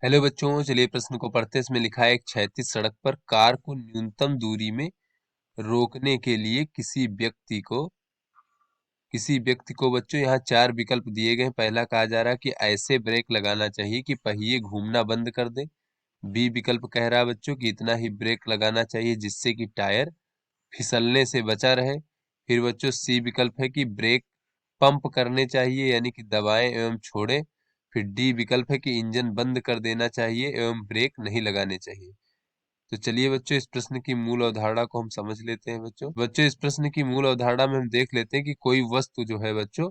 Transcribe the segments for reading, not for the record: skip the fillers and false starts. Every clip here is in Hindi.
हेलो बच्चों, चलिए प्रश्न को पढ़ते हैं। इसमें लिखा है एक क्षैतिज सड़क पर कार को न्यूनतम दूरी में रोकने के लिए किसी व्यक्ति को बच्चों यहाँ चार विकल्प दिए गए हैं। पहला कहा जा रहा है कि ऐसे ब्रेक लगाना चाहिए कि पहिए घूमना बंद कर दे। बी विकल्प कह रहा है बच्चों कि इतना ही ब्रेक लगाना चाहिए जिससे कि टायर फिसलने से बचा रहे। फिर बच्चों सी विकल्प है कि ब्रेक पंप करने चाहिए यानी कि दबाएं एवं छोड़ें। फिर डी विकल्प है कि इंजन बंद कर देना चाहिए एवं ब्रेक नहीं लगाने चाहिए। तो चलिए बच्चों इस प्रश्न की मूल अवधारणा को हम समझ लेते हैं। बच्चों इस प्रश्न की मूल अवधारणा में हम देख लेते हैं कि कोई वस्तु जो है बच्चों,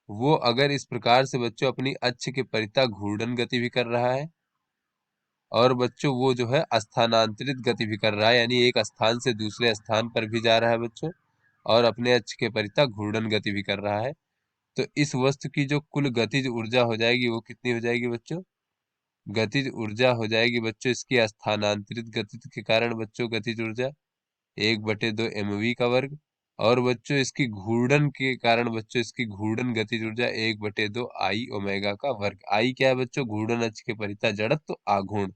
वो अगर इस प्रकार से बच्चों अपनी अक्ष के परितः घूर्णन गति भी कर रहा है और बच्चों वो जो है स्थानांतरित गति भी कर रहा है, यानी एक स्थान से दूसरे स्थान पर भी जा रहा है बच्चों, और अपने अक्ष के परितः घूर्णन गति भी कर रहा है। तो इस वस्तु की जो कुल गतिज ऊर्जा हो जाएगी वो कितनी हो जाएगी बच्चों? गतिज ऊर्जा हो जाएगी बच्चों इसकी स्थानांतरित गति के कारण बच्चों गतिज ऊर्जा 1/2 mv का वर्ग, और बच्चों इसकी घूर्णन के कारण बच्चों इसकी घूर्णन गतिज ऊर्जा 1/2 आई ओमेगा का वर्ग। आई क्या है बच्चों? घूर्णन अक्ष के परितः जड़त्व आघूर्ण।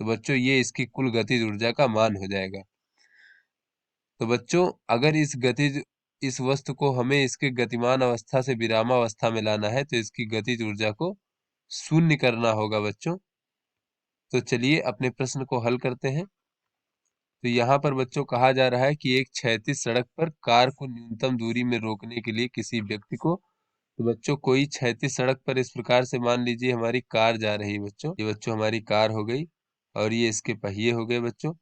तो बच्चों ये इसकी कुल गतिज ऊर्जा का मान हो जाएगा। तो बच्चों अगर इस वस्तु को हमें इसके गतिमान अवस्था से विरामावस्था में लाना है तो इसकी गतिज ऊर्जा को शून्य करना होगा बच्चों। तो चलिए अपने प्रश्न को हल करते हैं। तो यहाँ पर बच्चों कहा जा रहा है कि एक क्षैतिज सड़क पर कार को न्यूनतम दूरी में रोकने के लिए किसी व्यक्ति को, तो बच्चों कोई क्षैतिज सड़क पर इस प्रकार से मान लीजिए हमारी कार जा रही है बच्चों, ये बच्चों हमारी कार हो गई और ये इसके पहिए हो गए बच्चों।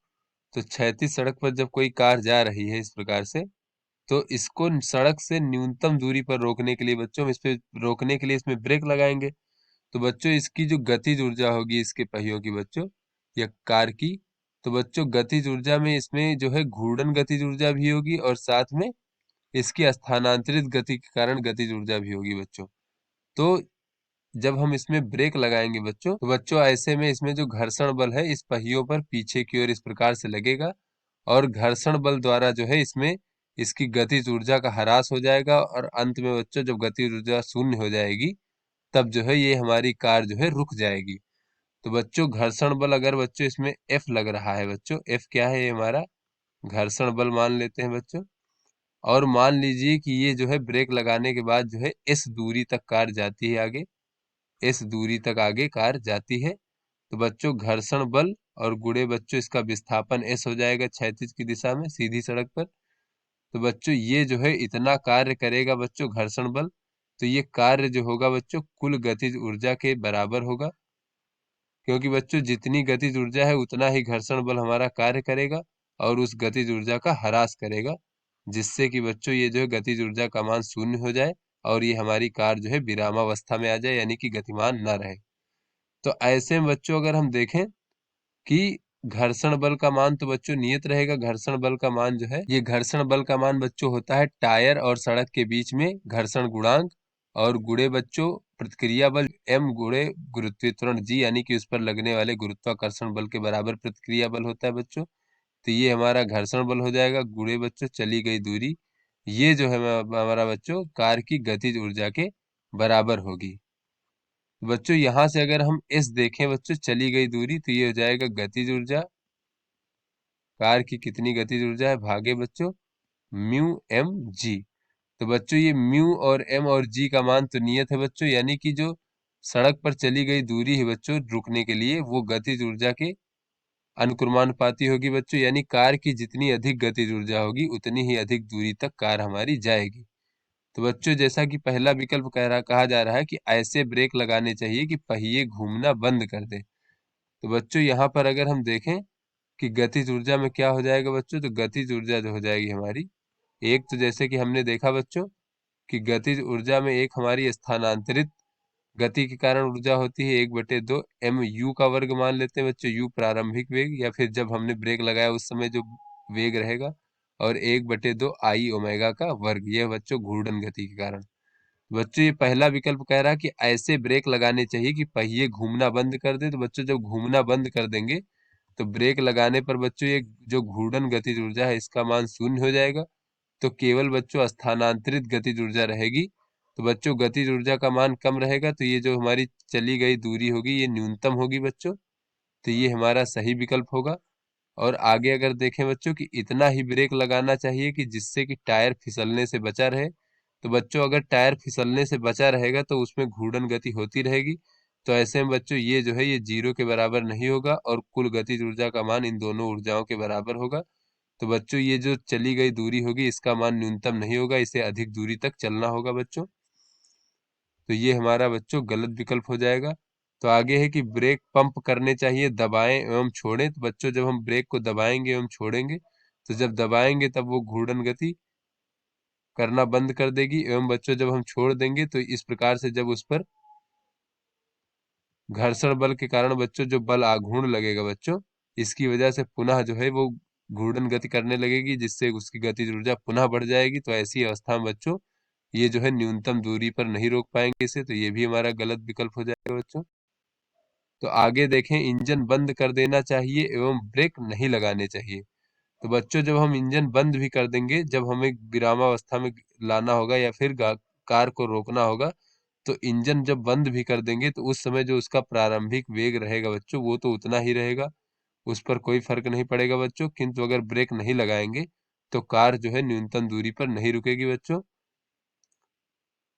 तो क्षैतिज सड़क पर जब कोई कार जा रही है इस प्रकार से, तो इसको सड़क से न्यूनतम दूरी पर रोकने के लिए बच्चों हम इस पे रोकने के लिए इसमें ब्रेक लगाएंगे। तो बच्चों इसकी जो गतिज ऊर्जा होगी इसके पहियों की बच्चों या कार की, तो बच्चों गतिज ऊर्जा में इसमें जो है घूर्णन गतिज ऊर्जा भी होगी और साथ में इसकी स्थानांतरित गति के कारण गतिज ऊर्जा भी होगी बच्चों। तो जब हम इसमें ब्रेक लगाएंगे बच्चों, तो बच्चों ऐसे में इसमें जो घर्षण बल है इस पहियों पर पीछे की ओर इस प्रकार से लगेगा और घर्षण बल द्वारा जो है इसमें इसकी गतिज ऊर्जा का ह्रास हो जाएगा और अंत में बच्चों जब गतिज ऊर्जा शून्य हो जाएगी तब जो है ये हमारी कार जो है रुक जाएगी। तो बच्चों घर्षण बल अगर बच्चों इसमें F लग रहा है बच्चों, F क्या है? ये हमारा घर्षण बल मान लेते हैं बच्चों। और मान लीजिए कि ये जो है ब्रेक लगाने के बाद जो है इस दूरी तक कार जाती है आगे, इस दूरी तक आगे कार जाती है। तो बच्चों घर्षण बल और गुणे बच्चों इसका विस्थापन S हो जाएगा क्षैतिज की दिशा में सीधी सड़क पर। तो बच्चों ये जो है इतना कार्य करेगा बच्चों घर्षण बल, तो ये कार्य जो होगा बच्चों कुल गतिज ऊर्जा के बराबर होगा, क्योंकि बच्चों जितनी गतिज ऊर्जा है उतना ही घर्षण बल हमारा कार्य करेगा और उस गतिज ऊर्जा का ह्रास करेगा, जिससे कि बच्चों ये जो है गतिज ऊर्जा का मान शून्य हो जाए और ये हमारी कार जो है विरामावस्था में आ जाए यानी कि गतिमान ना रहे। तो ऐसे में बच्चों अगर हम देखें कि घर्षण बल का मान तो बच्चों नियत रहेगा। घर्षण बल का मान जो है, ये घर्षण बल का मान बच्चों होता है टायर और सड़क के बीच में घर्षण गुणांक, और गुणे बच्चों प्रतिक्रिया बल m गुणे गुरुत्वाकर्षण g, यानी कि उस पर लगने वाले गुरुत्वाकर्षण बल के बराबर प्रतिक्रिया बल होता है बच्चों। तो ये हमारा घर्षण बल हो जाएगा गुणे बच्चों चली गई दूरी, ये जो है हमारा बच्चों कार की गतिज ऊर्जा के बराबर होगी। बच्चों यहाँ से अगर हम S देखें बच्चों चली गई दूरी, तो ये हो जाएगा गतिज ऊर्जा, कार की कितनी गतिज ऊर्जा है भागे बच्चों म्यू एम जी। तो बच्चों ये म्यू और एम और जी का मान तो नियत है बच्चों, यानी कि जो सड़क पर चली गई दूरी है बच्चों रुकने के लिए वो गतिज ऊर्जा के अनुक्रमानुपाती होगी बच्चों, यानी कार की जितनी अधिक गतिज ऊर्जा होगी उतनी ही अधिक दूरी तक कार हमारी जाएगी। तो बच्चों जैसा कि पहला विकल्प कहा जा रहा है कि ऐसे ब्रेक लगाने चाहिए कि पहिए घूमना बंद कर दे। तो बच्चों यहाँ पर अगर हम देखें कि गतिज ऊर्जा में क्या हो जाएगा बच्चों, तो गतिज ऊर्जा जो हो जाएगी हमारी, एक तो जैसे कि हमने देखा बच्चों कि गतिज ऊर्जा में एक हमारी स्थानांतरित गति के कारण ऊर्जा होती है 1/2 एम यू का वर्ग मान लेते हैं बच्चों, यू प्रारंभिक वेग या फिर जब हमने ब्रेक लगाया उस समय जो वेग रहेगा, और 1/2 आई ओमेगा का वर्ग, यह बच्चों घूर्णन गति के कारण। बच्चों ये पहला विकल्प कह रहा है कि ऐसे ब्रेक लगाने चाहिए कि पहिए घूमना बंद कर दे। तो बच्चों जब घूमना बंद कर देंगे तो ब्रेक लगाने पर बच्चों ये जो घूर्णन गतिज ऊर्जा है इसका मान शून्य हो जाएगा, तो केवल बच्चों स्थानांतरित गतिज ऊर्जा रहेगी। तो बच्चों गतिज ऊर्जा का मान कम रहेगा, तो ये जो हमारी चली गई दूरी होगी ये न्यूनतम होगी बच्चों। तो ये हमारा सही विकल्प होगा। और आगे अगर देखें बच्चों कि इतना ही ब्रेक लगाना चाहिए कि जिससे कि टायर फिसलने से बचा रहे। तो बच्चों अगर टायर फिसलने से बचा रहेगा तो उसमें घूर्णन गति होती रहेगी। तो ऐसे में बच्चों ये जो है ये 0 के बराबर नहीं होगा और कुल गतिज ऊर्जा का मान इन दोनों ऊर्जाओं के बराबर होगा। तो बच्चों ये जो चली गई दूरी होगी इसका मान न्यूनतम नहीं होगा, इसे अधिक दूरी तक चलना होगा बच्चों। तो ये हमारा बच्चों गलत विकल्प हो जाएगा। तो आगे है कि ब्रेक पंप करने चाहिए, दबाएं एवं छोड़ें। तो बच्चों जब हम ब्रेक को दबाएंगे एवं छोड़ेंगे, तो जब दबाएंगे तब वो घूर्णन गति करना बंद कर देगी, एवं बच्चों जब हम छोड़ देंगे तो इस प्रकार से जब उस पर घर्षण बल के कारण बच्चों जो बल आघूर्ण लगेगा बच्चों, इसकी वजह से पुनः जो है वो घूर्णन गति करने लगेगी, जिससे उसकी गतिज ऊर्जा पुनः बढ़ जाएगी। तो ऐसी अवस्था में बच्चों ये जो है न्यूनतम दूरी पर नहीं रोक पाएंगे इसे, तो ये भी हमारा गलत विकल्प हो जाएगा बच्चों। तो आगे देखें, इंजन बंद कर देना चाहिए एवं ब्रेक नहीं लगाने चाहिए। तो बच्चों जब हम इंजन बंद भी कर देंगे, जब हमें विरामावस्था में लाना होगा या फिर कार को रोकना होगा, तो इंजन जब बंद भी कर देंगे तो उस समय जो उसका प्रारंभिक वेग रहेगा बच्चों वो तो उतना ही रहेगा, उस पर कोई फर्क नहीं पड़ेगा बच्चों। किंतु अगर ब्रेक नहीं लगाएंगे तो कार जो है न्यूनतम दूरी पर नहीं रुकेगी बच्चों,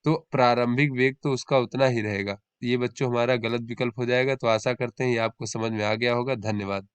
तो प्रारंभिक वेग तो उसका उतना ही रहेगा। ये बच्चों हमारा गलत विकल्प हो जाएगा। तो आशा करते हैं ये आपको समझ में आ गया होगा। धन्यवाद।